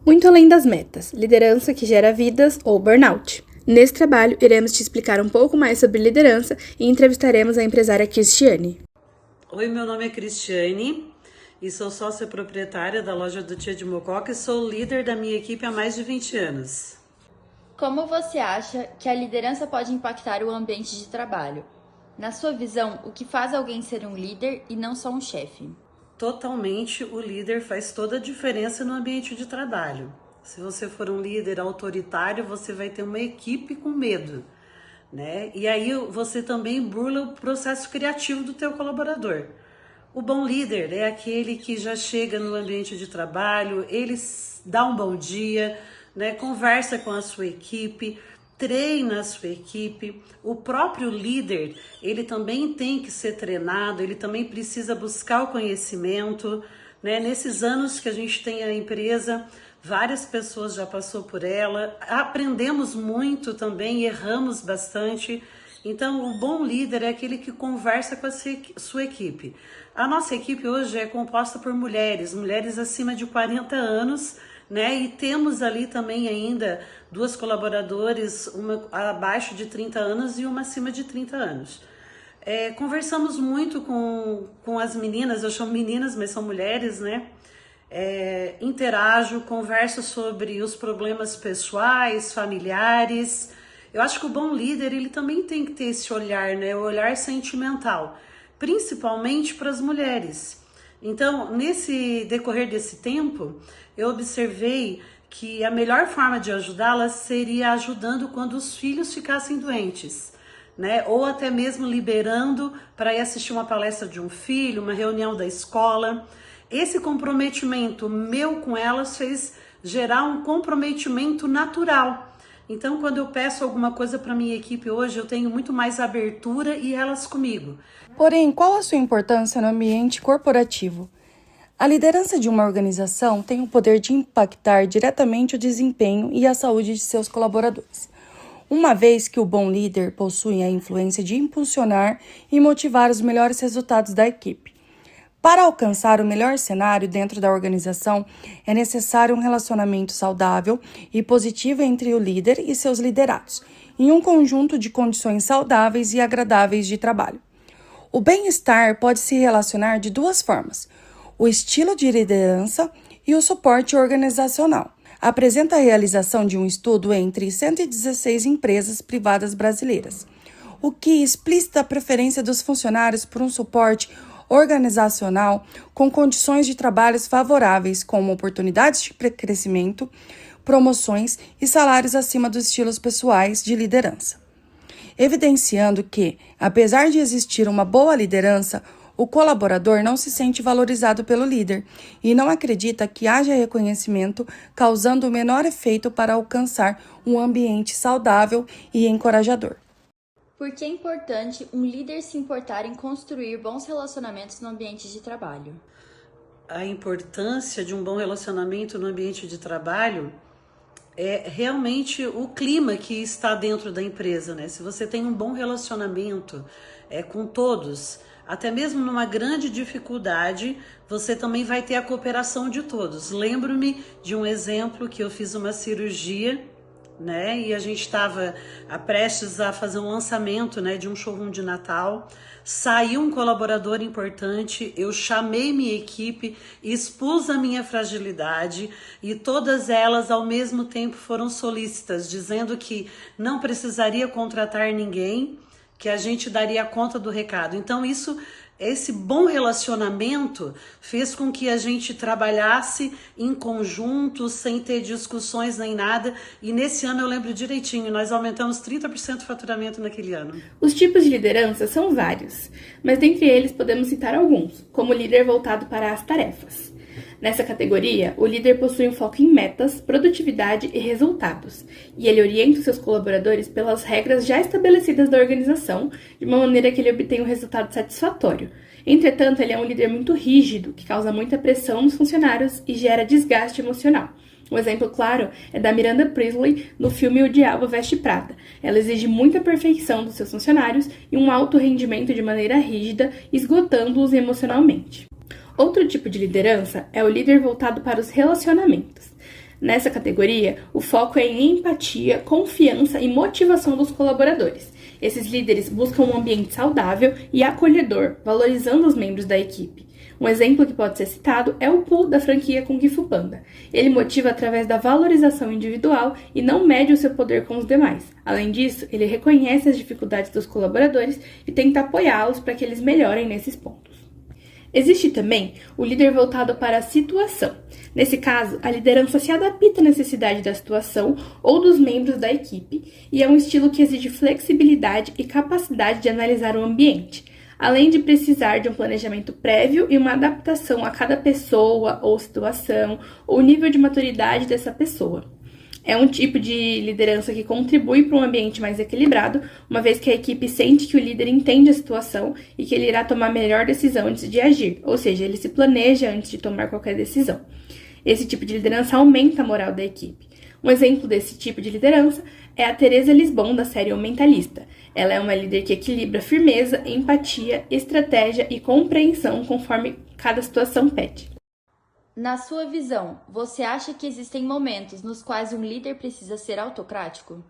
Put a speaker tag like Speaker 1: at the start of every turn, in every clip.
Speaker 1: Muito além das metas, liderança que gera vidas ou burnout. Nesse trabalho, iremos te explicar um pouco mais sobre liderança e entrevistaremos a empresária Cristiane.
Speaker 2: Oi, meu nome é Cristiane e sou sócia proprietária da loja do Tia de Mococa e sou líder da minha equipe há mais de 20 anos.
Speaker 3: Como você acha que a liderança pode impactar o ambiente de trabalho? Na sua visão, o que faz alguém ser um líder e não só um chefe?
Speaker 2: Totalmente, o líder faz toda a diferença no ambiente de trabalho. Se você for um líder autoritário, você vai ter uma equipe com medo, né? E aí você também burla o processo criativo do teu colaborador. O bom líder é aquele que já chega no ambiente de trabalho, ele dá um bom dia, né? Conversa com a sua equipe, treina a sua equipe. O próprio líder, ele também tem que ser treinado, ele também precisa buscar o conhecimento, né? Nesses anos que a gente tem a empresa, várias pessoas já passou por ela, aprendemos muito também, erramos bastante. Então, o bom líder é aquele que conversa com a sua equipe. A nossa equipe hoje é composta por mulheres acima de 40 anos, né? E temos ali também ainda 2 colaboradores, uma abaixo de 30 anos e uma acima de 30 anos. Conversamos muito com as meninas, eu chamo meninas, mas são mulheres, né? Interajo, converso sobre os problemas pessoais, familiares. Eu acho que o bom líder, ele também tem que ter esse olhar, né? O olhar sentimental, principalmente para as mulheres. Então, nesse decorrer desse tempo, eu observei que a melhor forma de ajudá-las seria ajudando quando os filhos ficassem doentes, né? Ou até mesmo liberando para ir assistir uma palestra de um filho, uma reunião da escola. Esse comprometimento meu com elas fez gerar um comprometimento natural. Então, quando eu peço alguma coisa para minha equipe hoje, eu tenho muito mais abertura e elas comigo.
Speaker 1: Porém, qual a sua importância no ambiente corporativo? A liderança de uma organização tem o poder de impactar diretamente o desempenho e a saúde de seus colaboradores, uma vez que o bom líder possui a influência de impulsionar e motivar os melhores resultados da equipe. Para alcançar o melhor cenário dentro da organização, é necessário um relacionamento saudável e positivo entre o líder e seus liderados, em um conjunto de condições saudáveis e agradáveis de trabalho. O bem-estar pode se relacionar de 2 formas: o estilo de liderança e o suporte organizacional. Apresenta a realização de um estudo entre 116 empresas privadas brasileiras, o que explicita a preferência dos funcionários por um suporte organizacional com condições de trabalho favoráveis, como oportunidades de crescimento, promoções e salários acima dos estilos pessoais de liderança. Evidenciando que, apesar de existir uma boa liderança, o colaborador não se sente valorizado pelo líder e não acredita que haja reconhecimento, causando o menor efeito para alcançar um ambiente saudável e encorajador.
Speaker 3: Por que é importante um líder se importar em construir bons relacionamentos no ambiente de trabalho?
Speaker 2: A importância de um bom relacionamento no ambiente de trabalho é realmente o clima que está dentro da empresa, né? Se você tem um bom relacionamento com todos, até mesmo numa grande dificuldade, você também vai ter a cooperação de todos. Lembro-me de um exemplo que eu fiz uma cirurgia, né? E a gente estava prestes a fazer um lançamento, né, de um showroom de Natal. Saiu um colaborador importante, eu chamei minha equipe, expus a minha fragilidade e todas elas ao mesmo tempo foram solícitas, dizendo que não precisaria contratar ninguém, que a gente daria conta do recado. Então esse bom relacionamento fez com que a gente trabalhasse em conjunto, sem ter discussões nem nada. E nesse ano eu lembro direitinho, nós aumentamos 30% o faturamento naquele ano.
Speaker 1: Os tipos de liderança são vários, mas dentre eles podemos citar alguns, como o líder voltado para as tarefas. Nessa categoria, o líder possui um foco em metas, produtividade e resultados, e ele orienta os seus colaboradores pelas regras já estabelecidas da organização, de uma maneira que ele obtenha um resultado satisfatório. Entretanto, ele é um líder muito rígido, que causa muita pressão nos funcionários e gera desgaste emocional. Um exemplo claro é da Miranda Priestly no filme O Diabo Veste Prada. Ela exige muita perfeição dos seus funcionários e um alto rendimento de maneira rígida, esgotando-os emocionalmente. Outro tipo de liderança é o líder voltado para os relacionamentos.
Speaker 4: Nessa categoria, o foco é em empatia, confiança e motivação dos colaboradores. Esses líderes buscam um ambiente saudável e acolhedor, valorizando os membros da equipe. Um exemplo que pode ser citado é o Pooh da franquia Kung Fu Panda. Ele motiva através da valorização individual e não mede o seu poder com os demais. Além disso, ele reconhece as dificuldades dos colaboradores e tenta apoiá-los para que eles melhorem nesses pontos. Existe também o líder voltado para a situação. Nesse caso, a liderança se adapta à necessidade da situação ou dos membros da equipe e é um estilo que exige flexibilidade e capacidade de analisar o ambiente, além de precisar de um planejamento prévio e uma adaptação a cada pessoa ou situação ou nível de maturidade dessa pessoa. É um tipo de liderança que contribui para um ambiente mais equilibrado, uma vez que a equipe sente que o líder entende a situação e que ele irá tomar a melhor decisão antes de agir, ou seja, ele se planeja antes de tomar qualquer decisão. Esse tipo de liderança aumenta a moral da equipe. Um exemplo desse tipo de liderança é a Teresa Lisbon, da série O Mentalista. Ela é uma líder que equilibra firmeza, empatia, estratégia e compreensão conforme cada situação pede.
Speaker 3: Na sua visão, você acha que existem momentos nos quais um líder precisa ser autocrático?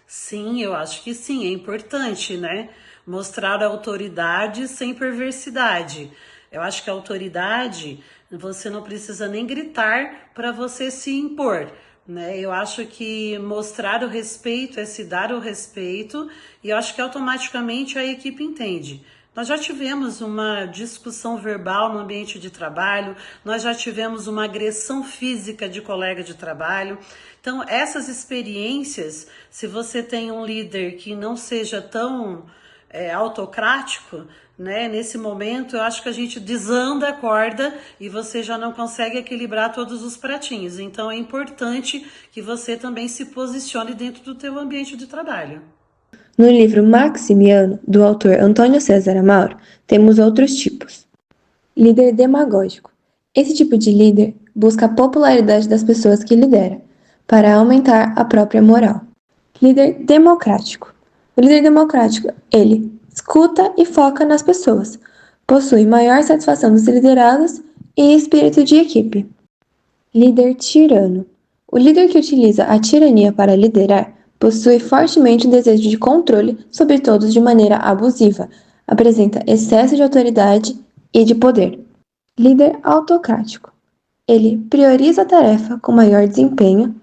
Speaker 2: Sim, eu acho que sim, é importante, né? Mostrar autoridade sem perversidade. Eu acho que a autoridade, você não precisa nem gritar para você se impor, né? Eu acho que mostrar o respeito é se dar o respeito e eu acho que automaticamente a equipe entende. Nós já tivemos uma discussão verbal no ambiente de trabalho, nós já tivemos uma agressão física de colega de trabalho. Então, essas experiências, se você tem um líder que não seja tão autocrático, né, nesse momento eu acho que a gente desanda a corda e você já não consegue equilibrar todos os pratinhos. Então, é importante que você também se posicione dentro do teu ambiente de trabalho.
Speaker 5: No livro Maximiano, do autor Antônio César Amauro, temos outros tipos. Líder demagógico. Esse tipo de líder busca a popularidade das pessoas que lidera, para aumentar a própria moral. Líder democrático. O líder democrático, ele escuta e foca nas pessoas, possui maior satisfação dos liderados e espírito de equipe. Líder tirano. O líder que utiliza a tirania para liderar possui fortemente um desejo de controle sobre todos de maneira abusiva, apresenta excesso de autoridade e de poder. Líder autocrático. Ele prioriza a tarefa com maior desempenho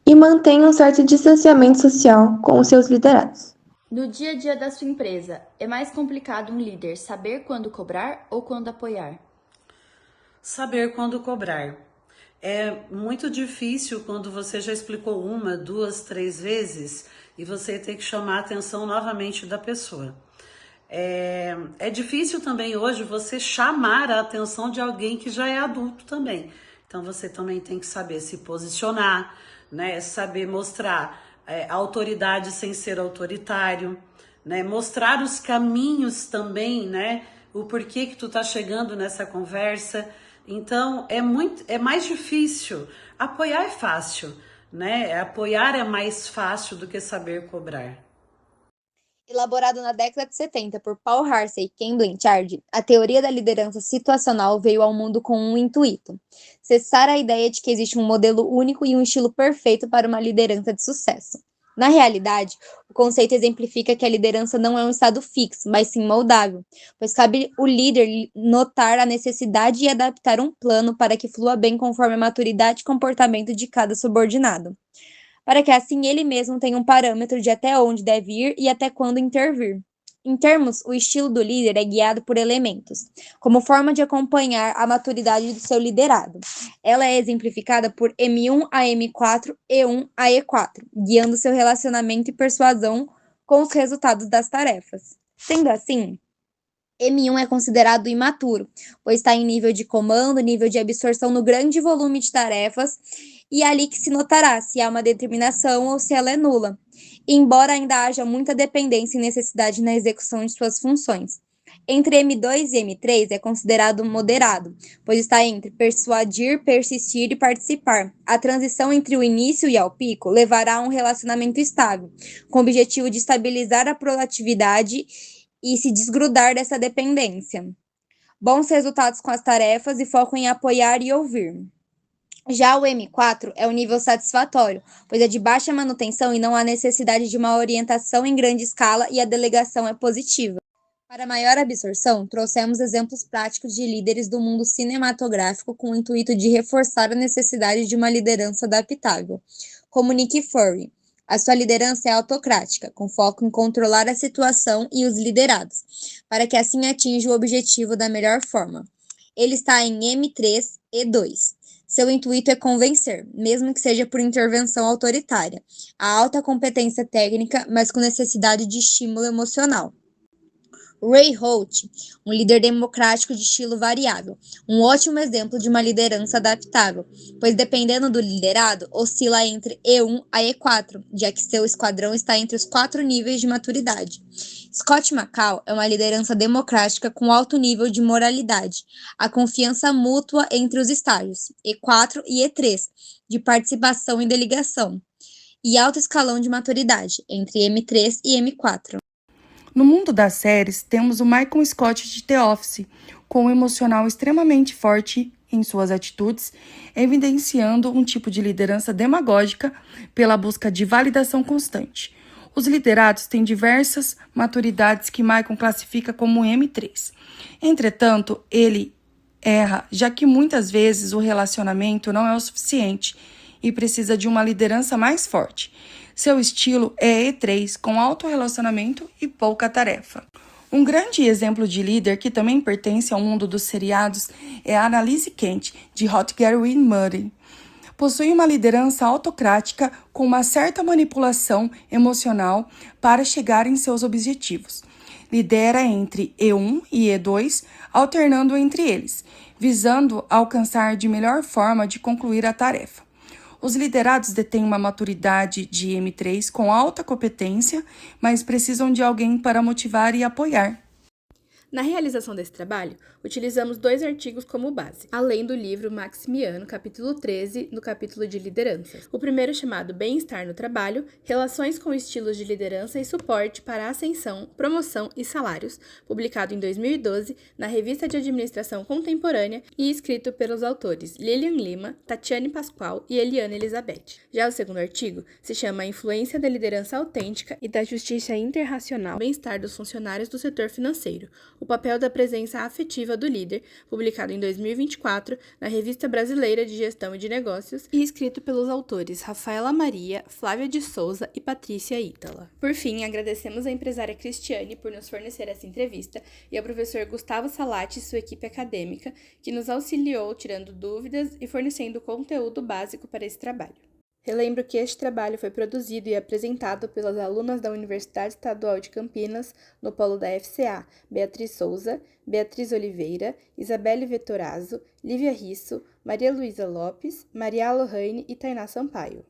Speaker 5: e mantém um certo distanciamento social com os seus liderados.
Speaker 3: No dia a dia da sua empresa, é mais complicado um líder saber quando cobrar ou quando apoiar?
Speaker 2: Saber quando cobrar. É muito difícil quando você já explicou uma, duas, três vezes e você tem que chamar a atenção novamente da pessoa. É difícil também hoje você chamar a atenção de alguém que já é adulto também. Então você também tem que saber se posicionar, né? Saber mostrar autoridade sem ser autoritário, né? Mostrar os caminhos também, né? O porquê que tu tá chegando nessa conversa. Então, é mais difícil. Apoiar é fácil, né? Apoiar é mais fácil do que saber cobrar.
Speaker 6: Elaborado na década de 70 por Paul Harvey e Ken Blanchard, a teoria da liderança situacional veio ao mundo com um intuito: cessar a ideia de que existe um modelo único e um estilo perfeito para uma liderança de sucesso. Na realidade, o conceito exemplifica que a liderança não é um estado fixo, mas sim moldável, pois cabe o líder notar a necessidade e adaptar um plano para que flua bem conforme a maturidade e comportamento de cada subordinado, para que assim ele mesmo tenha um parâmetro de até onde deve ir e até quando intervir. Em termos, o estilo do líder é guiado por elementos, como forma de acompanhar a maturidade do seu liderado. Ela é exemplificada por M1 a M4, E1 a E4, guiando seu relacionamento e persuasão com os resultados das tarefas. Sendo assim, M1 é considerado imaturo, pois está em nível de comando, nível de absorção no grande volume de tarefas, e é ali que se notará se há uma determinação ou se ela é nula, embora ainda haja muita dependência e necessidade na execução de suas funções. Entre M2 e M3 é considerado moderado, pois está entre persuadir, persistir e participar. A transição entre o início e ao pico levará a um relacionamento estável, com o objetivo de estabilizar a proatividade e se desgrudar dessa dependência. Bons resultados com as tarefas e foco em apoiar e ouvir. Já o M4 é o nível satisfatório, pois é de baixa manutenção e não há necessidade de uma orientação em grande escala e a delegação é positiva. Para maior absorção, trouxemos exemplos práticos de líderes do mundo cinematográfico com o intuito de reforçar a necessidade de uma liderança adaptável, como Nick Fury. A sua liderança é autocrática, com foco em controlar a situação e os liderados, para que assim atinja o objetivo da melhor forma. Ele está em M3 e 2. Seu intuito é convencer, mesmo que seja por intervenção autoritária. A alta competência técnica, mas com necessidade de estímulo emocional. Ray Holt, um líder democrático de estilo variável, um ótimo exemplo de uma liderança adaptável, pois dependendo do liderado, oscila entre E1 a E4, já que seu esquadrão está entre os 4 níveis de maturidade. Scott McCall é uma liderança democrática com alto nível de moralidade, a confiança mútua entre os estágios, E4 e E3, de participação e delegação, e alto escalão de maturidade, entre M3 e M4.
Speaker 1: No mundo das séries, temos o Michael Scott de The Office, com um emocional extremamente forte em suas atitudes, evidenciando um tipo de liderança demagógica pela busca de validação constante. Os liderados têm diversas maturidades que Michael classifica como M3. Entretanto, ele erra, já que muitas vezes o relacionamento não é o suficiente e precisa de uma liderança mais forte. Seu estilo é E3, com alto relacionamento e pouca tarefa. Um grande exemplo de líder que também pertence ao mundo dos seriados é a Annalise Kent, de Hot Girl in Murray. Possui uma liderança autocrática com uma certa manipulação emocional para chegar em seus objetivos. Lidera entre E1 e E2, alternando entre eles, visando alcançar de melhor forma de concluir a tarefa. Os liderados detêm uma maturidade de M3 com alta competência, mas precisam de alguém para motivar e apoiar.
Speaker 4: Na realização desse trabalho, utilizamos 2 artigos como base, além do livro Maximiano, capítulo 13, no capítulo de lideranças. O primeiro chamado Bem-estar no Trabalho, Relações com estilos de liderança e suporte para a ascensão, promoção e salários, publicado em 2012 na Revista de Administração Contemporânea e escrito pelos autores Lilian Lima, Tatiane Pascoal e Eliana Elizabeth. Já o segundo artigo se chama A Influência da Liderança Autêntica e da Justiça Interracional no Bem-estar dos Funcionários do Setor Financeiro, o papel da presença afetiva do líder, publicado em 2024 na Revista Brasileira de Gestão e de Negócios e escrito pelos autores Rafaela Maria, Flávia de Souza e Patrícia Ítala. Por fim, agradecemos à empresária Cristiane por nos fornecer essa entrevista e ao professor Gustavo Salati e sua equipe acadêmica, que nos auxiliou tirando dúvidas e fornecendo conteúdo básico para esse trabalho. Relembro que este trabalho foi produzido e apresentado pelas alunas da Universidade Estadual de Campinas, no polo da FCA, Beatriz Souza, Beatriz Oliveira, Isabelle Vettorazzo, Lívia Risso, Maria Luísa Lopes, Maria Lohane e Tainá Sampaio.